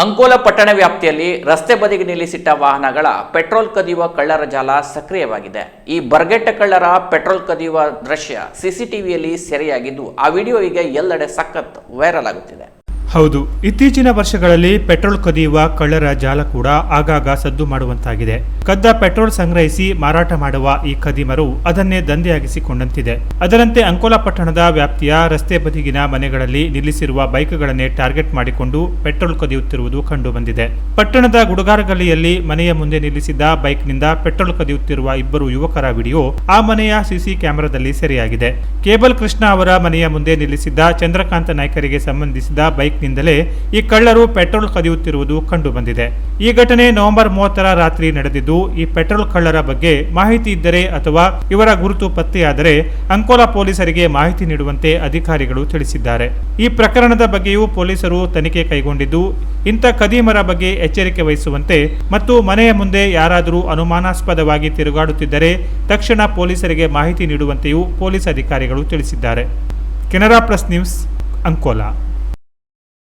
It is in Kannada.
ಅಂಕೋಲಾ ಪಟ್ಟಣ ವ್ಯಾಪ್ತಿಯಲ್ಲಿ ರಸ್ತೆ ಬದಿಗೆ ನಿಲ್ಲಿಸಿಟ್ಟ ವಾಹನಗಳ ಪೆಟ್ರೋಲ್ ಕದಿಯುವ ಕಳ್ಳರ ಜಾಲ ಸಕ್ರಿಯವಾಗಿದೆ. ಈ ಬರ್ಗೆಟ್ಟ ಕಳ್ಳರ ಪೆಟ್ರೋಲ್ ಕದಿಯುವ ದೃಶ್ಯ ಸಿಸಿಟಿವಿಯಲ್ಲಿ ಸೆರೆಯಾಗಿದ್ದು, ಆ ವಿಡಿಯೋ ಈಗ ಎಲ್ಲೆಡೆ ಸಖತ್ ವೈರಲ್ ಆಗುತ್ತಿದೆ. ಹೌದು, ಇತ್ತೀಚಿನ ವರ್ಷಗಳಲ್ಲಿ ಪೆಟ್ರೋಲ್ ಕದಿಯುವ ಕಳ್ಳರ ಜಾಲ ಕೂಡ ಆಗಾಗ ಸದ್ದು ಮಾಡುವಂತಾಗಿದೆ. ಕದ್ದ ಪೆಟ್ರೋಲ್ ಸಂಗ್ರಹಿಸಿ ಮಾರಾಟ ಮಾಡುವ ಈ ಖದೀಮರು ಅದನ್ನೇ ದಂಧೆಯಾಗಿಸಿಕೊಂಡಂತಿದೆ. ಅದರಂತೆ ಅಂಕೋಲಾ ಪಟ್ಟಣದ ವ್ಯಾಪ್ತಿಯ ರಸ್ತೆ ಬದಿಗಿನ ಮನೆಗಳಲ್ಲಿ ನಿಲ್ಲಿಸಿರುವ ಬೈಕ್ಗಳನ್ನೇ ಟಾರ್ಗೆಟ್ ಮಾಡಿಕೊಂಡು ಪೆಟ್ರೋಲ್ ಕದಿಯುತ್ತಿರುವುದು ಕಂಡುಬಂದಿದೆ. ಪಟ್ಟಣದ ಗುಡುಗಾರಗಲ್ಲಿಯಲ್ಲಿ ಮನೆಯ ಮುಂದೆ ನಿಲ್ಲಿಸಿದ್ದ ಬೈಕ್ನಿಂದ ಪೆಟ್ರೋಲ್ ಕದಿಯುತ್ತಿರುವ ಇಬ್ಬರು ಯುವಕರ ವಿಡಿಯೋ ಆ ಮನೆಯ ಸಿಸಿ ಕ್ಯಾಮೆರಾದಲ್ಲಿ ಸೆರೆಯಾಗಿದೆ. ಕೇಬಲ್ ಕೃಷ್ಣ ಅವರ ಮನೆಯ ಮುಂದೆ ನಿಲ್ಲಿಸಿದ್ದ ಚಂದ್ರಕಾಂತ ನಾಯ್ಕರಿಗೆ ಸಂಬಂಧಿಸಿದ ಬೈಕ್ನಿಂದಲೇ ಈ ಕಳ್ಳರು ಪೆಟ್ರೋಲ್ ಕದಿಯುತ್ತಿರುವುದು ಕಂಡುಬಂದಿದೆ. ಈ ಘಟನೆ ನವೆಂಬರ್ 30ರ ರಾತ್ರಿ ನಡೆದಿದ್ದು, ಈ ಪೆಟ್ರೋಲ್ ಕಳ್ಳರ ಬಗ್ಗೆ ಮಾಹಿತಿ ಇದ್ದರೆ ಅಥವಾ ಇವರ ಗುರುತು ಪತ್ತೆಯಾದರೆ ಅಂಕೋಲಾ ಪೊಲೀಸರಿಗೆ ಮಾಹಿತಿ ನೀಡುವಂತೆ ಅಧಿಕಾರಿಗಳು ತಿಳಿಸಿದ್ದಾರೆ. ಈ ಪ್ರಕರಣದ ಬಗ್ಗೆಯೂ ಪೊಲೀಸರು ತನಿಖೆ ಕೈಗೊಂಡಿದ್ದು, ಇಂಥ ಖದೀಮರ ಬಗ್ಗೆ ಎಚ್ಚರಿಕೆ ವಹಿಸುವಂತೆ ಮತ್ತು ಮನೆಯ ಮುಂದೆ ಯಾರಾದರೂ ಅನುಮಾನಾಸ್ಪದವಾಗಿ ತಿರುಗಾಡುತ್ತಿದ್ದರೆ ತಕ್ಷಣ ಪೊಲೀಸರಿಗೆ ಮಾಹಿತಿ ನೀಡುವಂತೆಯೂ ಪೊಲೀಸ್ ಅಧಿಕಾರಿಗಳು ತಿಳಿಸಿದ್ದಾರೆ. Canara plus news, Ankola.